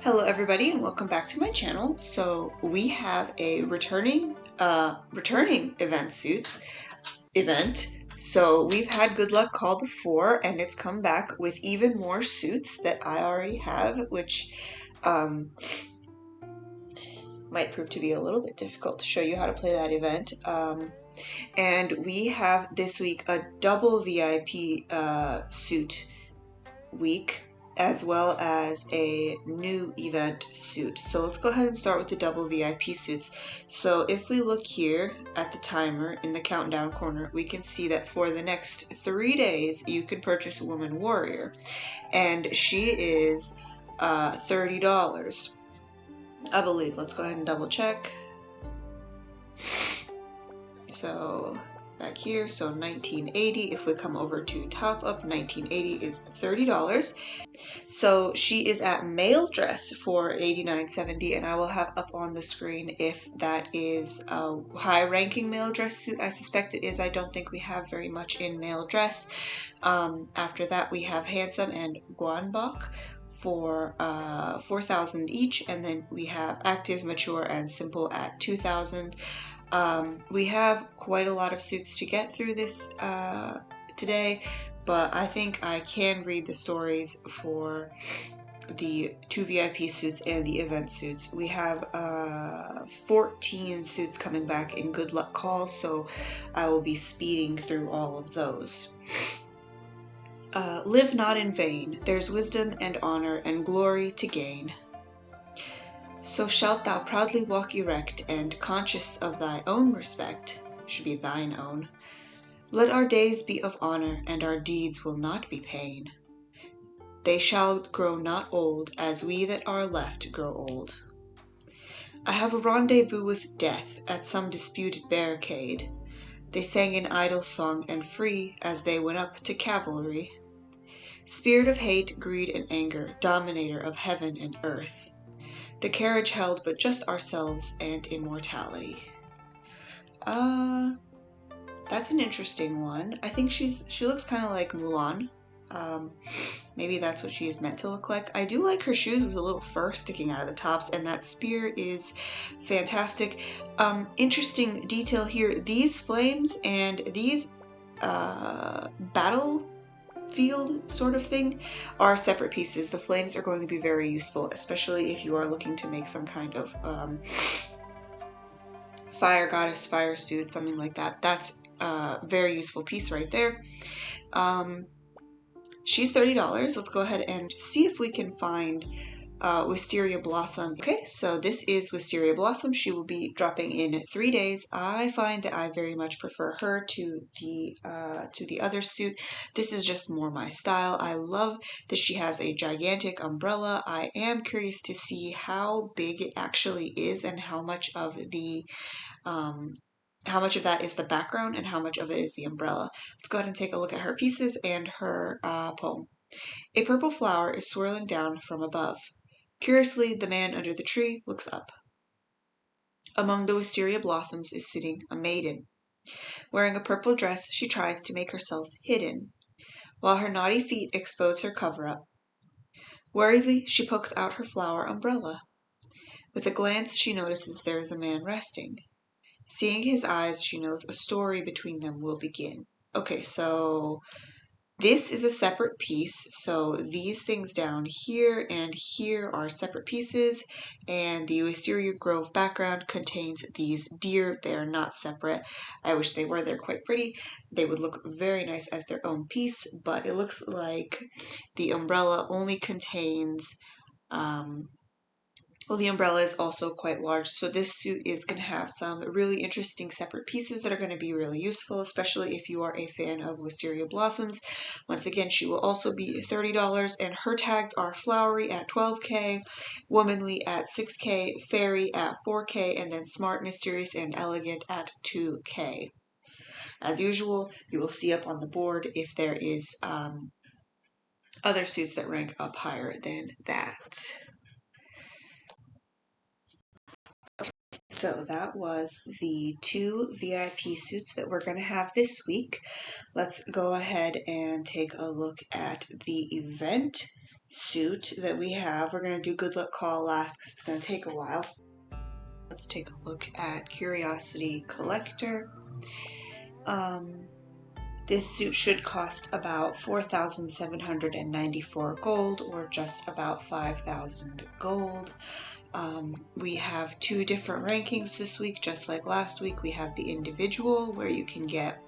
Hello everybody and welcome back to my channel. So we have a returning event suits event. So we've had Good Luck Call before and it's come back with even more suits that I already have, which might prove to be a little bit difficult to show you how to play that event. And we have this week a double VIP suit week, as well as a new event suit. So let's go ahead and start with the double VIP suits. So if we look here at the timer in the countdown corner, we can see that for the next 3 days you can purchase Woman Warrior, and she is $30, I believe. Let's go ahead and double check. So back here, so 1980. If we come over to top up, 1980 is $30. So she is at male dress for $89.70, and I will have up on the screen if that is a high-ranking male dress suit. I suspect it is. I don't think we have very much in male dress. After that, we have Handsome and Guanbok for $4,000 each, and then we have Active, Mature, and Simple at $2,000. We have quite a lot of suits to get through this today, but I think I can read the stories for the 2 VIP suits and the event suits. We have 14 suits coming back in Good Luck Call, so I will be speeding through all of those. Live not in vain, there's wisdom and honor and glory to gain. So shalt thou proudly walk erect, and conscious of thy own respect, should be thine own. Let our days be of honor, and our deeds will not be pain. They shall grow not old, as we that are left grow old. I have a rendezvous with death at some disputed barricade. They sang an idle song and free as they went up to cavalry. Spirit of hate, greed, and anger, dominator of heaven and earth. The carriage held but just ourselves and immortality. That's an interesting one. I think she looks kind of like Mulan. Maybe that's what she is meant to look like. I do like her shoes with a little fur sticking out of the tops, and that spear is fantastic. Interesting detail here. These flames and these battlefield sort of thing are separate pieces. The flames are going to be very useful, especially if you are looking to make some kind of fire goddess, fire suit, something like that. That's a very useful piece right there. She's $30. Let's go ahead and see if we can find Wisteria Blossom. Okay, so this is Wisteria Blossom. She will be dropping in 3 days. I find that I very much prefer her to the other suit. This is just more my style. I love that she has a gigantic umbrella. I am curious to see how big it actually is and how much of that is the background and how much of it is the umbrella. Let's go ahead and take a look at her pieces and her poem. A purple flower is swirling down from above. Curiously, the man under the tree looks up. Among the wisteria blossoms is sitting a maiden. Wearing a purple dress, she tries to make herself hidden, while her naughty feet expose her cover-up. Worriedly, she pokes out her flower umbrella. With a glance, she notices there is a man resting. Seeing his eyes, she knows a story between them will begin. Okay, so this is a separate piece. So these things down here and here are separate pieces, and the Wisteria Grove background contains these deer. They are not separate. I wish they were. They're quite pretty. They would look very nice as their own piece, but it looks like the umbrella only contains well, the umbrella is also quite large, so this suit is going to have some really interesting separate pieces that are going to be really useful, especially if you are a fan of Wisteria Blossoms. Once again, she will also be $30, and her tags are Flowery at $12K, Womanly at $6K, Fairy at $4K, and then Smart, Mysterious, and Elegant at $2K. As usual, you will see up on the board if there is other suits that rank up higher than that. So that was the 2 VIP suits that we're going to have this week. Let's go ahead and take a look at the event suit that we have. We're going to do Good Luck Call last because it's going to take a while. Let's take a look at Curiosity Collector. This suit should cost about 4,794 gold, or just about 5,000 gold. We have 2 different rankings this week, just like last week. We have the individual, where you can get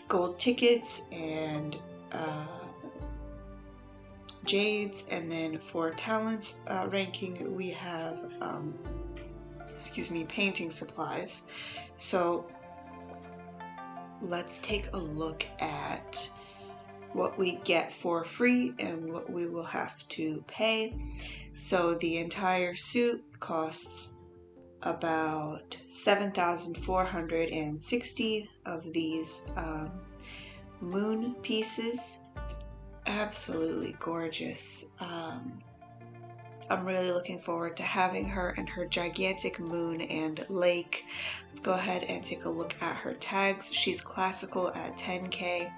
gold tickets and jades, and then for talents ranking, we have painting supplies. So let's take a look at what we get for free and what we will have to pay. So the entire suit costs about 7,460 of these moon pieces. Absolutely gorgeous. I'm really looking forward to having her and her gigantic moon and lake. Let's go ahead and take a look at her tags. She's classical at 10k,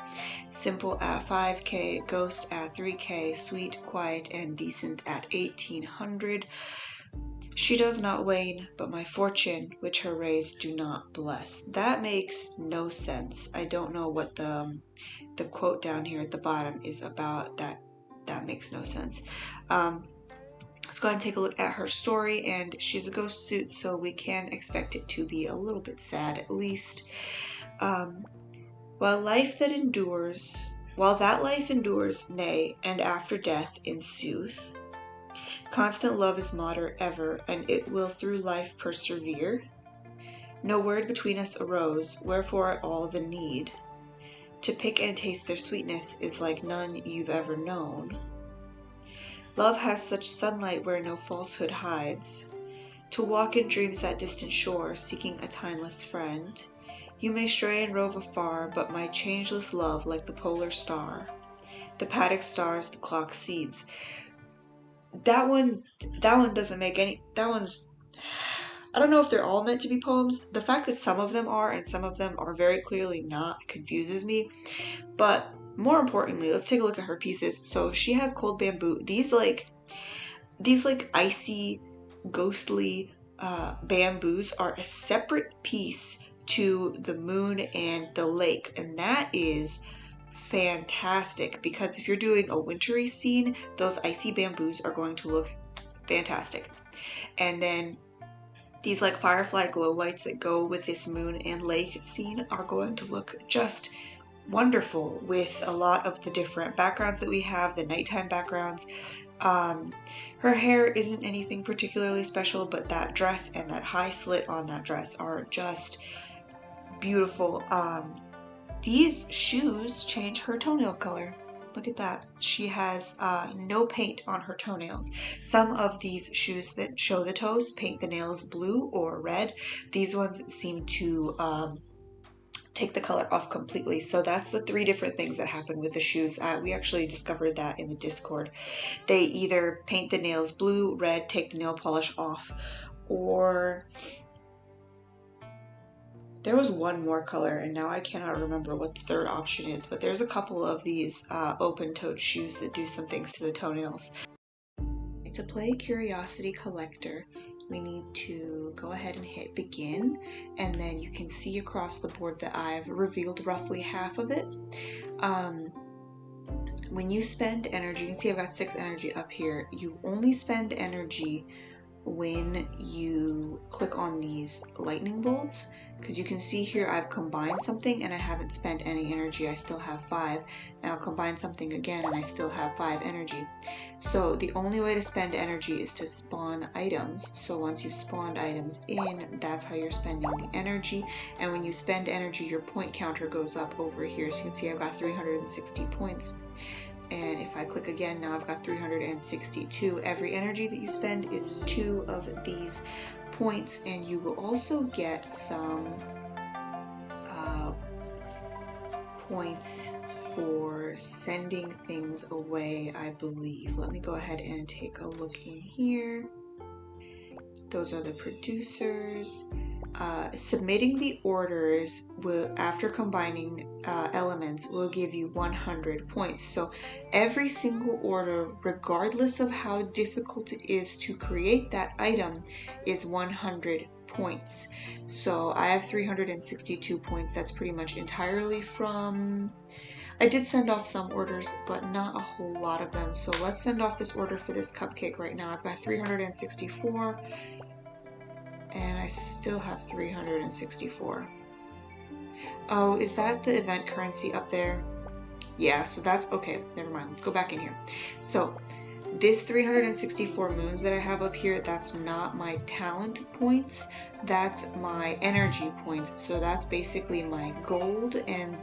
simple at 5k, ghost at 3k, sweet, quiet, and decent at 1800. She does not wane, but my fortune, which her rays do not bless. That makes no sense. I don't know what the quote down here at the bottom is about. That makes no sense. Let's go ahead and take a look at her story, and she's a ghost suit, so we can expect it to be a little bit sad at least. While that life endures, nay, and after death in sooth, constant love is moderate ever, and it will through life persevere. No word between us arose, wherefore all the need. To pick and taste their sweetness is like none you've ever known. Love has such sunlight where no falsehood hides. To walk in dreams that distant shore, seeking a timeless friend. You may stray and rove afar, but my changeless love like the polar star. The paddock stars, the clock seeds. That one doesn't make any, I don't know if they're all meant to be poems. The fact that some of them are and some of them are very clearly not confuses me. But more importantly, let's take a look at her pieces. So she has cold bamboo. These icy, ghostly bamboos are a separate piece to the moon and the lake, and that is fantastic, because if you're doing a wintry scene, those icy bamboos are going to look fantastic. And then these like firefly glow lights that go with this moon and lake scene are going to look just wonderful with a lot of the different backgrounds that we have, the nighttime backgrounds. Her hair isn't anything particularly special, but that dress and that high slit on that dress are just beautiful. These shoes change her toenail color. Look at that. She has no paint on her toenails. Some of these shoes that show the toes paint the nails blue or red. These ones seem to take the color off completely. So that's the 3 different things that happen with the shoes. We actually discovered that in the Discord. They either paint the nails blue, red, take the nail polish off, or there was one more color and now I cannot remember what the 3rd option is, but there's a couple of these open-toed shoes that do some things to the toenails. To play Curiosity Collector, we need to go ahead and hit begin, and then you can see across the board that I've revealed roughly half of it. When you spend energy, you can see I've got 6 energy up here. You only spend energy when you click on these lightning bolts, because you can see here I've combined something and I haven't spent any energy. I still have 5, and I'll combine something again and I still have 5 energy. So the only way to spend energy is to spawn items. So once you've spawned items in, that's how you're spending the energy. And when you spend energy, your point counter goes up over here. So you can see I've got 360 points. And if I click again, now I've got 362. Every energy that you spend is 2 of these points, and you will also get some points for sending things away, I believe. Let me go ahead and take a look in here. Those are the producers. Submitting the orders will, after combining elements, will give you 100 points. So every single order, regardless of how difficult it is to create that item, is 100 points. So I have 362 points. That's pretty much entirely from... I did send off some orders, but not a whole lot of them. So let's send off this order for this cupcake right now. I've got 364. And I still have 364. Oh, is that the event currency up there? Yeah, so that's okay. Never mind. Let's go back in here. So this 364 moons that I have up here, that's not my talent points. That's my energy points. So that's basically my gold, and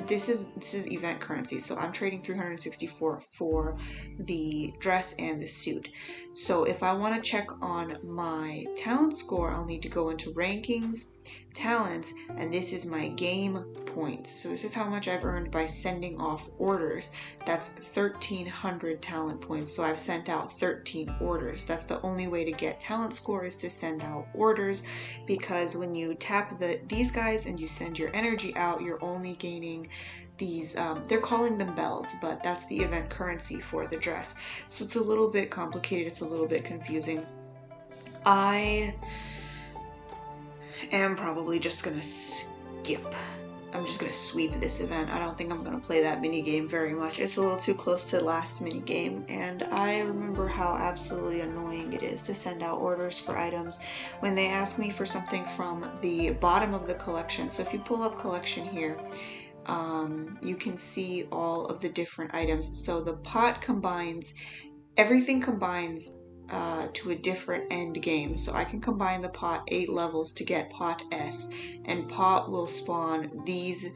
this is event currency. So I'm trading 364 for the dress and the suit. So if I want to check on my talent score, I'll need to go into rankings, talents, and this is my game points. So this is how much I've earned by sending off orders. That's 1,300 talent points. So I've sent out 13 orders. That's the only way to get talent score, is to send out orders, because when you tap these guys and you send your energy out, you're only gaining these, they're calling them bells, but that's the event currency for the dress. So it's a little bit complicated, it's a little bit confusing. I am probably just gonna skip. I'm just gonna sweep this event. I don't think I'm gonna play that mini game very much. It's a little too close to the last mini game, and I remember how absolutely annoying it is to send out orders for items when they ask me for something from the bottom of the collection. So if you pull up collection here, you can see all of the different items. So the pot combines, everything combines to a different end game. So I can combine the pot 8 levels to get pot S, and pot will spawn these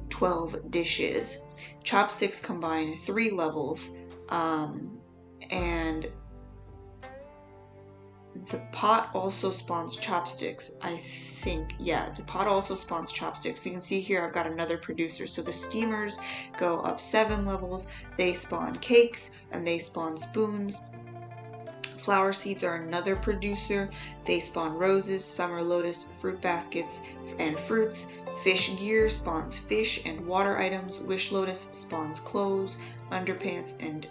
12 dishes. Chopsticks combine 3 levels, and the pot also spawns chopsticks, I think. Yeah, the pot also spawns chopsticks. You can see here I've got another producer. So the steamers go up 7 levels. They spawn cakes and they spawn spoons. Flower seeds are another producer. They spawn roses, summer lotus, fruit baskets, and fruits. Fish gear spawns fish and water items. Wish lotus spawns clothes, underpants, and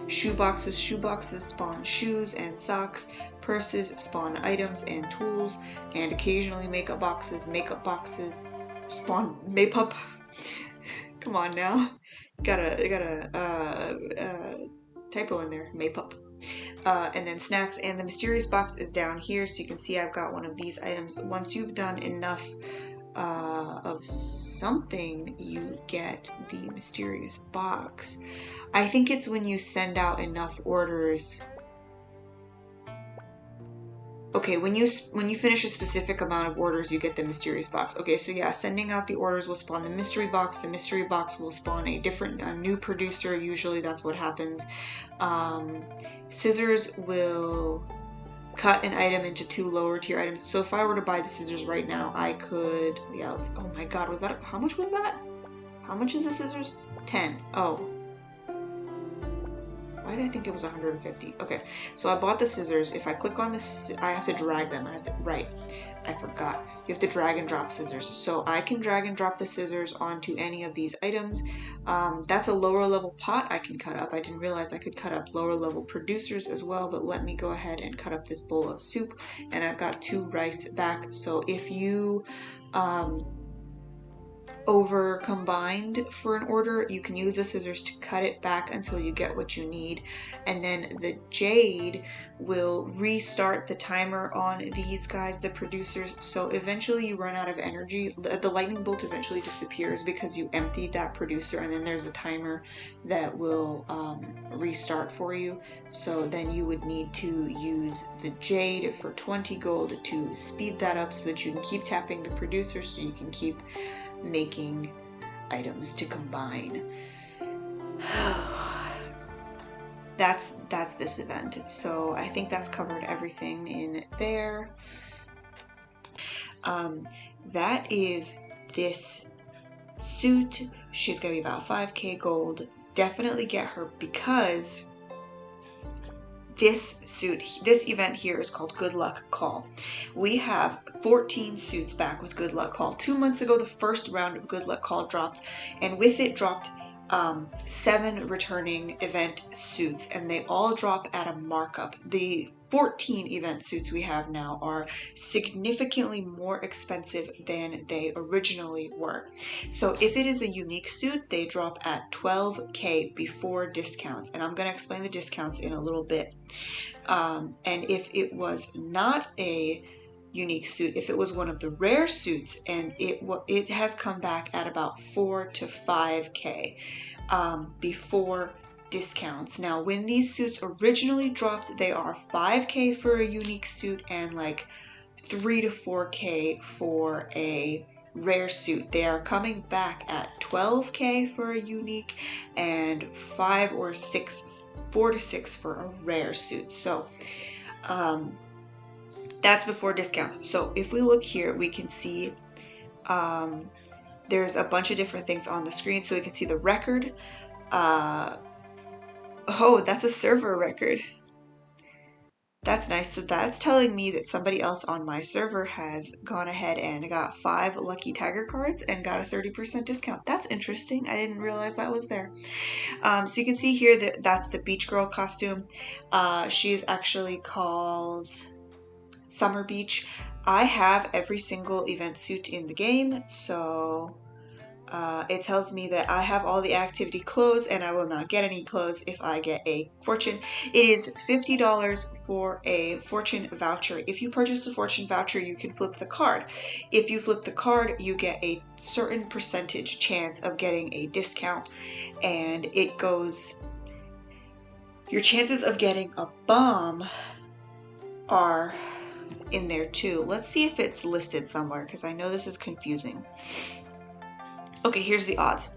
shoeboxes. Shoeboxes spawn shoes and socks. Purses spawn items and tools, and occasionally makeup boxes. Makeup boxes spawn Maypup. Come on now, got a typo in there, Maypup. And then snacks, and the mysterious box is down here, so you can see I've got one of these items. Once you've done enough of something, you get the mysterious box. I think it's when you send out enough orders. Okay, when you finish a specific amount of orders, you get the mysterious box. Okay, so yeah, sending out the orders will spawn the mystery box. The mystery box will spawn a new producer. Usually that's what happens. Scissors will cut an item into 2 lower tier items. So if I were to buy the scissors right now, I could, yeah, oh my god, was that, how much was that? How much is the scissors? 10. Oh. Why did I think it was 150? Okay, so I bought the scissors. If I click on this, I have to drag them. Right, I forgot. You have to drag and drop scissors. So I can drag and drop the scissors onto any of these items. That's a lower level pot I can cut up. I didn't realize I could cut up lower level producers as well, but let me go ahead and cut up this bowl of soup. And I've got 2 rice back. So if you over combined for an order, you can use the scissors to cut it back until you get what you need, and then the jade will restart the timer on these guys, the producers. So eventually you run out of energy. The lightning bolt eventually disappears because you emptied that producer, and then there's a timer that will restart for you. So then you would need to use the jade for 20 gold to speed that up so that you can keep tapping the producer, so you can keep making items to combine. That's this event. So I think that's covered everything in there. That is this suit. She's gonna be about 5k gold. Definitely get her, because this event here is called Good Luck Call. We have 14 suits back with Good Luck Call. 2 months ago, the first round of Good Luck Call dropped, and with it dropped 7 returning event suits, and they all drop at a markup. The 14 event suits we have now are significantly more expensive than they originally were. So if it is a unique suit, they drop at 12K before discounts, and I'm going to explain the discounts in a little bit. And if it was not a unique suit, if it was one of the rare suits, and it has come back at about 4 to 5K before discounts. Now, when these suits originally dropped, they are 5K for a unique suit and like 3 to 4K for a rare suit. They are coming back at 12K for a unique and 4 to 6 for a rare suit. So that's before discounts. So if we look here, we can see there's a bunch of different things on the screen. So we can see the record. Oh, that's a server record. That's nice. So that's telling me that somebody else on my server has gone ahead and got 5 lucky tiger cards and got a 30% discount. That's interesting. I didn't realize that was there. So you can see here that that's the beach girl costume. She is actually called Summer Beach. I have every single event suit in the game, so it tells me that I have all the activity clothes and I will not get any clothes if I get a fortune. It is $50 for a fortune voucher. If you purchase a fortune voucher, you can flip the card. If you flip the card, you get a certain percentage chance of getting a discount, and it goes, your chances of getting a bomb are in there too. Let's see if it's listed somewhere, because I know this is confusing. Okay, here's the odds.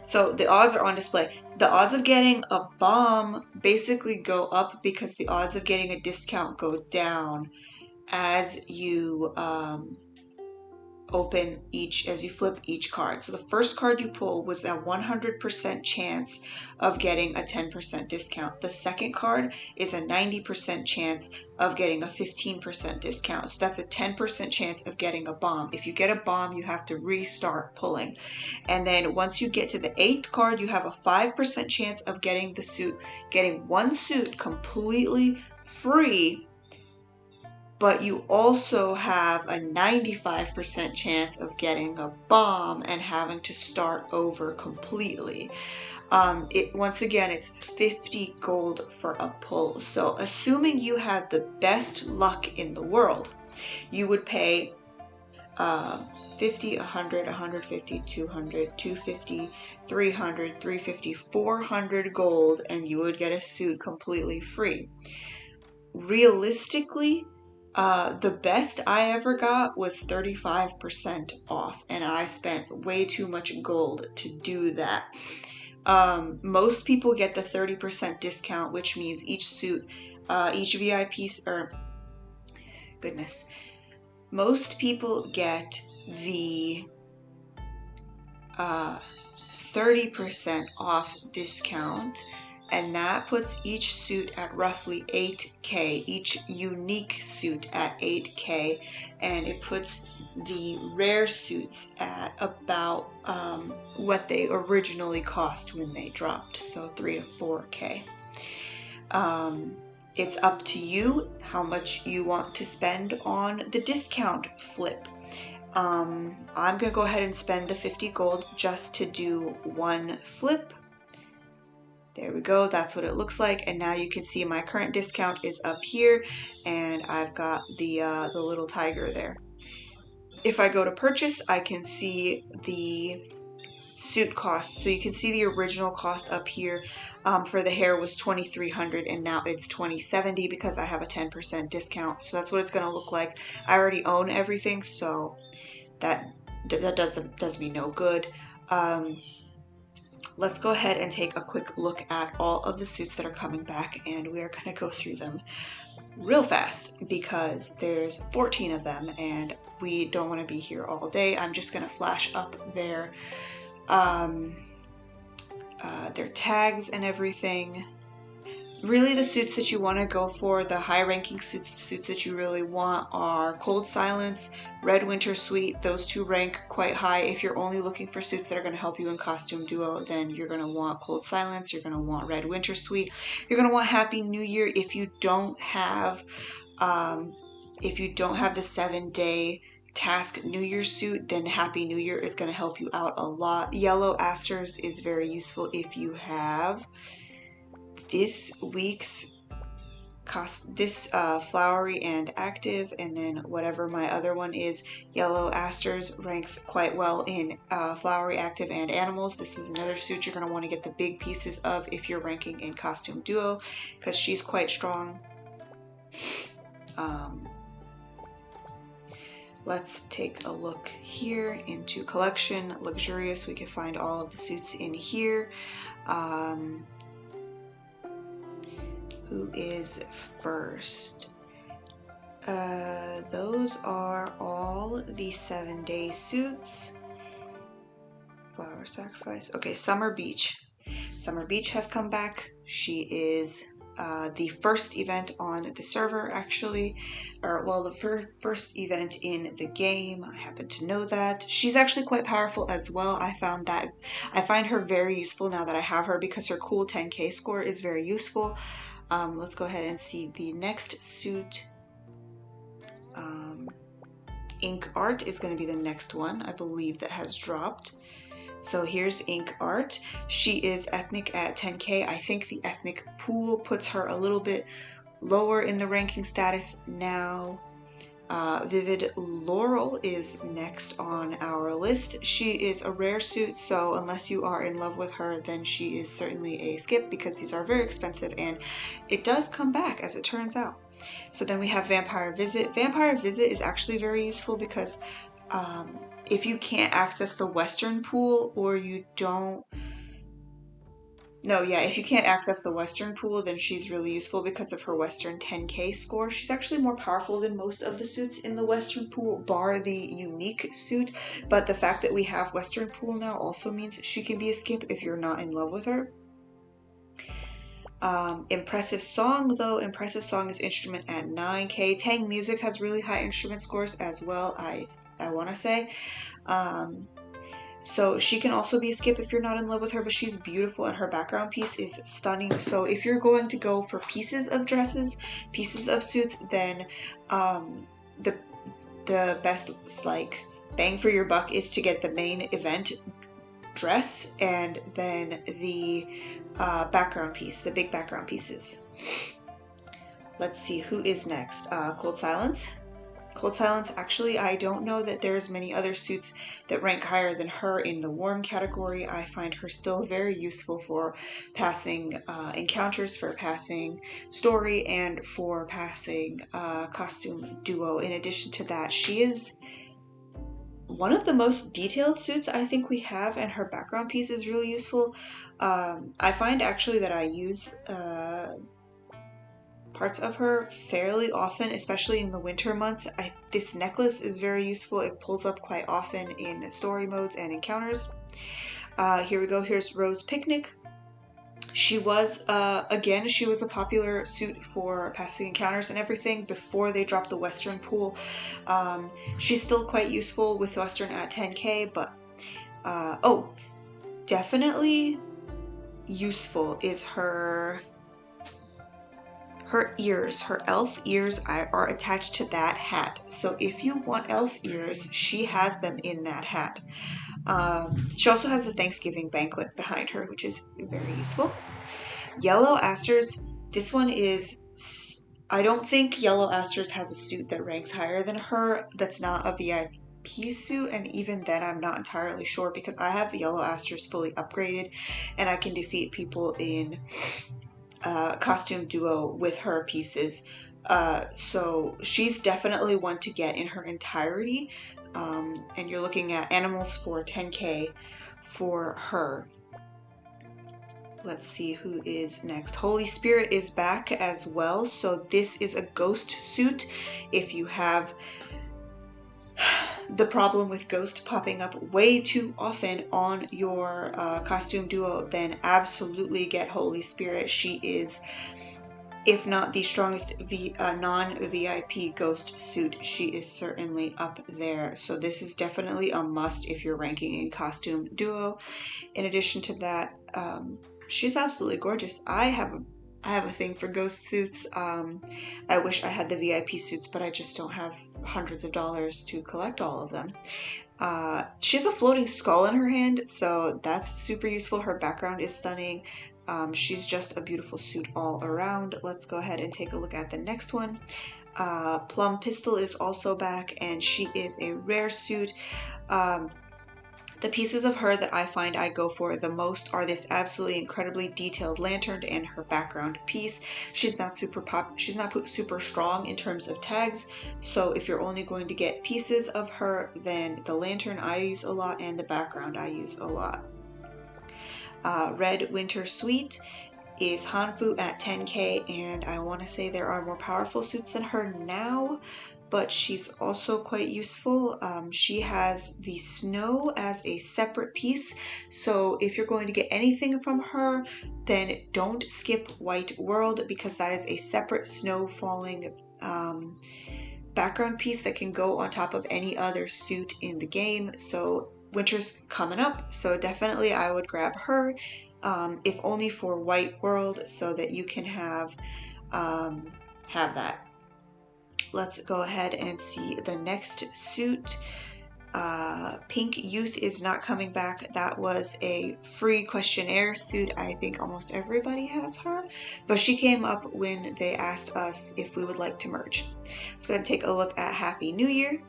So the odds are on display. The odds of getting a bomb basically go up because the odds of getting a discount go down as you as you flip each card. So the first card you pull was a 100% chance of getting a 10% discount. The second card is a 90% chance of getting a 15% discount. So that's a 10% chance of getting a bomb. If you get a bomb, you have to restart pulling. And then once you get to the 8th card, you have a 5% chance of getting one suit completely free, but you also have a 95% chance of getting a bomb and having to start over completely. Once again, it's 50 gold for a pull. So assuming you had the best luck in the world, you would pay 50, 100, 150, 200, 250, 300, 350, 400 gold, and you would get a suit completely free. Realistically, the best I ever got was 35% off, and I spent way too much gold to do that. Most people get the 30% discount, which means each suit, each VIP, most people get the 30% off discount, and that puts each suit at roughly 8K, each unique suit at 8K, and it puts the rare suits at about what they originally cost when they dropped, so 3 to 4K. It's up to you how much you want to spend on the discount flip. I'm going to go ahead and spend the 50 gold just to do one flip. There we go, that's what it looks like, and now you can see my current discount is up here, and I've got the little tiger there. If I go to purchase, I can see the suit cost. So you can see the original cost up here for the hair was 2,300, and now it's 2,070 because I have a 10% discount. So that's what it's going to look like. I already own everything, so that does me no good. Let's go ahead and take a quick look at all of the suits that are coming back, and we are going to go through them real fast because there's 14 of them and we don't want to be here all day. I'm just going to flash up their tags and everything. Really, the suits that you want to go for, the high-ranking suits, the suits that you really want are Cold Silence, Red Winter Suite. Those two rank quite high. If you're only looking for suits that are going to help you in Costume Duo, then you're going to want Cold Silence, you're going to want Red Winter Suite, you're going to want Happy New Year. If you don't have the 7-day task New Year suit, then Happy New Year is going to help you out a lot. Yellow Asters is very useful if you have this week's flowery and active, and then whatever my other one is. Yellow Asters ranks quite well in flowery, active, and animals. This is another suit you're going to want to get the big pieces of if you're ranking in Costume Duo, because she's quite strong. Let's take a look here into collection. Luxurious, we can find all of the suits in here. Who is first? Those are all the 7-day suits. Flower Sacrifice. Okay, Summer Beach. Summer Beach has come back. She is the first event on the server, actually, the first event in the game. I happen to know that. She's actually quite powerful as well. I find her very useful now that I have her, because her cool 10k score is very useful. Let's go ahead and see the next suit. Ink Art is going to be the next one, I believe, that has dropped. So here's Ink Art. She is ethnic at 10k. I think the ethnic pool puts her a little bit lower in the ranking status now. Vivid Laurel is next on our list. She is a rare suit, so unless you are in love with her, then she is certainly a skip, because these are very expensive, and it does come back, as it turns out. So then we have Vampire Visit. Vampire Visit is actually very useful because if you can't access the Western pool, or you don't... if you can't access the Western pool, then she's really useful because of her Western 10k score. She's actually more powerful than most of the suits in the Western pool, bar the unique suit. But the fact that we have Western pool now also means she can be a skip if you're not in love with her. Impressive Song, though. Impressive Song is instrument at 9k. Tang Music has really high instrument scores as well, I want to say. So she can also be a skip if you're not in love with her, but she's beautiful and her background piece is stunning. So if you're going to go for pieces of dresses, pieces of suits, then the best bang for your buck is to get the main event dress and then the background piece, the big background pieces. Let's see who is next. Cold Silence. Cold Silence, actually, I don't know that there's many other suits that rank higher than her in the warm category. I find her still very useful for passing encounters, for passing story, and for passing Costume Duo. In addition to that, she is one of the most detailed suits I think we have, and her background piece is really useful. I find actually that I use parts of her fairly often, especially in the winter months. This necklace is very useful. It pulls up quite often in story modes and encounters. Here we go. Here's Rose Picnic. She was, again, she was a popular suit for passing encounters and everything before they dropped the Western pool. She's still quite useful with Western at 10k, but, definitely useful is her ears. Her elf ears are attached to that hat. So if you want elf ears, she has them in that hat. She also has the Thanksgiving banquet behind her, which is very useful. Yellow Asters. This one is... I don't think Yellow Asters has a suit that ranks higher than her that's not a VIP suit, and even then I'm not entirely sure, because I have Yellow Asters fully upgraded and I can defeat people in Costume Duo with her pieces. So she's definitely one to get in her entirety. And you're looking at animals for 10k for her. Let's see who is next. Holy Spirit is back as well. So this is a ghost suit. If you have the problem with Ghost popping up way too often on your costume duo, then absolutely get Holy Spirit. She is, if not the strongest non-VIP Ghost suit, she is certainly up there. So this is definitely a must if you're ranking a costume duo. In addition to that, she's absolutely gorgeous. I have a thing for ghost suits. I wish I had the VIP suits, but I just don't have hundreds of dollars to collect all of them. She has a floating skull in her hand, so that's super useful. Her background is stunning. She's just a beautiful suit all around. Let's go ahead and take a look at the next one. Plum Pistol is also back, and she is a rare suit. The pieces of her that I find I go for the most are this absolutely incredibly detailed lantern and her background piece. She's not super strong in terms of tags, so if you're only going to get pieces of her, then the lantern I use a lot and the background I use a lot. Red Winter Sweet is Hanfu at 10k, and I want to say there are more powerful suits than her now, but she's also quite useful. She has the snow as a separate piece, so if you're going to get anything from her, then don't skip White World, because that is a separate snow falling background piece that can go on top of any other suit in the game. So winter's coming up, so definitely I would grab her, if only for White World, so that you can have that. Let's go ahead and see the next suit. Pink Youth is not coming back. That was a free questionnaire suit. I think almost everybody has her, but she came up when they asked us if we would like to merge. Let's go ahead and take a look at Happy New Year.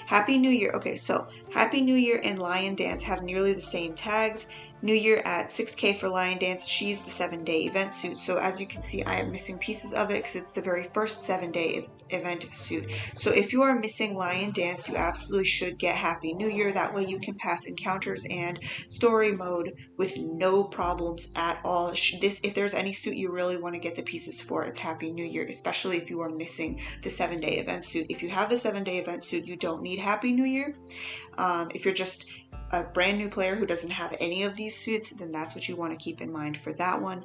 Happy New Year. Okay, so Happy New Year and Lion Dance have nearly the same tags. New Year at 6k for Lion Dance. She's the 7-day event suit. So as you can see, I am missing pieces of it because it's the very first 7-day event suit. So if you are missing Lion Dance, you absolutely should get Happy New Year. That way you can pass encounters and story mode with no problems at all. If there's any suit you really want to get the pieces for, it's Happy New Year, especially if you are missing the 7-day event suit. If you have the 7-day event suit, you don't need Happy New Year. If you're just a brand new player who doesn't have any of these suits, then that's what you want to keep in mind for that one.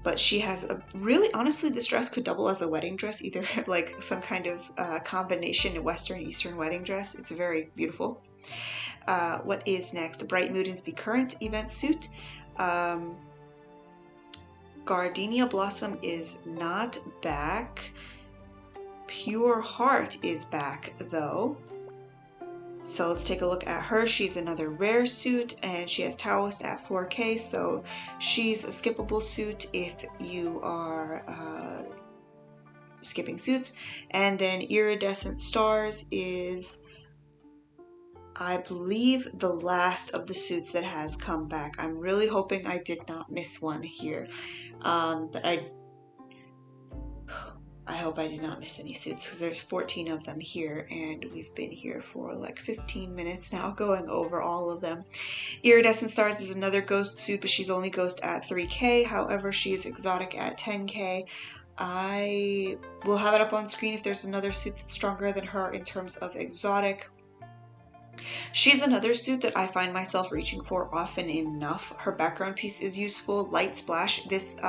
But she has a really, honestly, this dress could double as a wedding dress, either like some kind of combination of Western Eastern wedding dress. It's very beautiful. What is next? Bright Mood is the current event suit. Gardenia Blossom is not back. Pure Heart is back though. So let's take a look at her. She's another rare suit, and she has Taoist at 4k, so she's a skippable suit if you are skipping suits. And then Iridescent Stars is, I believe, the last of the suits that has come back. I'm really hoping I did not miss one here. But I hope I did not miss any suits, because there's 14 of them here, and we've been here for like 15 minutes now going over all of them. Iridescent Stars is another ghost suit, but she's only ghost at 3k. However, she is exotic at 10k. I will have it up on screen if there's another suit that's stronger than her in terms of exotic. She's another suit that I find myself reaching for often enough. Her background piece is useful. Light Splash. This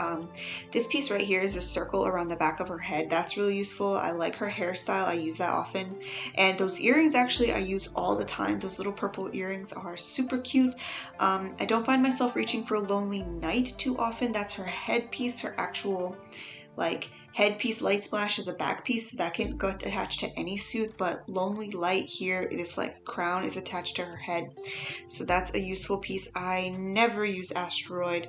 piece right here is a circle around the back of her head. That's really useful. I like her hairstyle. I use that often. And those earrings, actually, I use all the time. Those little purple earrings are super cute. I don't find myself reaching for Lonely Night too often. That's her headpiece, her actual, like, headpiece. Light Splash is a back piece that can go attached to any suit, but Lonely Light here, this like crown is attached to her head, so that's a useful piece. I never use Asteroid,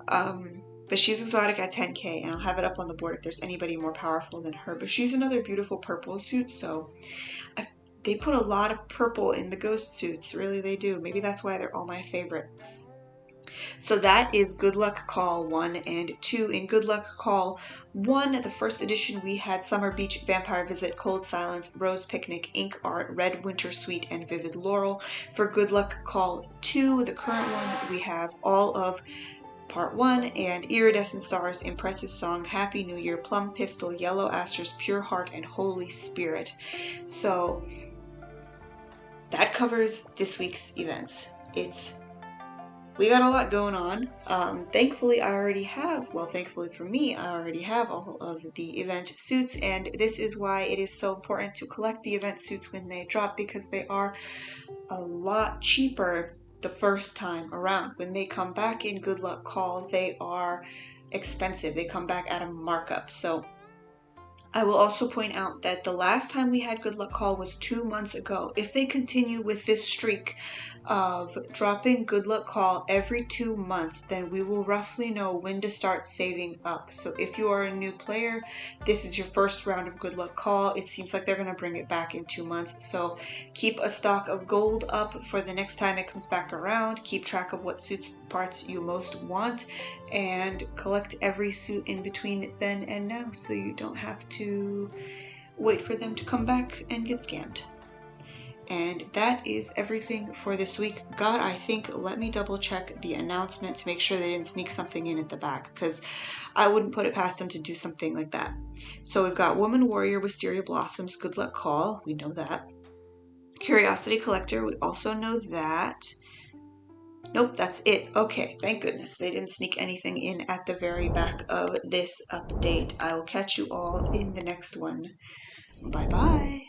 but she's exotic at 10k, and I'll have it up on the board if there's anybody more powerful than her. But she's another beautiful purple suit, so they put a lot of purple in the ghost suits, really they do. Maybe that's why they're all my favorite. So that is Good Luck Call 1 and 2. In Good Luck Call 1, the first edition, we had Summer Beach, Vampire Visit, Cold Silence, Rose Picnic, Ink Art, Red Winter Suite, and Vivid Laurel. For Good Luck Call 2, the current one, we have all of Part 1 and Iridescent Stars, Impressive Song, Happy New Year, Plum Pistol, Yellow Asters, Pure Heart, and Holy Spirit. So that covers this week's events. We got a lot going on. Thankfully for me, I already have all of the event suits, and this is why it is so important to collect the event suits when they drop, because they are a lot cheaper the first time around. When they come back in Good Luck Call, they are expensive. They come back at a markup. So I will also point out that the last time we had Good Luck Call was 2 months ago. If they continue with this streak of dropping Good Luck Call every 2 months, then we will roughly know when to start saving up. So if you are a new player, this is your first round of Good Luck Call. It seems like they're going to bring it back in 2 months. So keep a stock of gold up for the next time it comes back around. Keep track of what suits parts you most want, and collect every suit in between then and now, so you don't have to wait for them to come back and get scammed. And that is everything for this week. God, I think, let me double check the announcement to make sure they didn't sneak something in at the back, because I wouldn't put it past them to do something like that. So we've got Woman Warrior, Wisteria Blossoms, Good Luck Call, we know that. Curiosity Collector, we also know that. Nope, that's it. Okay, thank goodness they didn't sneak anything in at the very back of this update. I will catch you all in the next one. Bye-bye.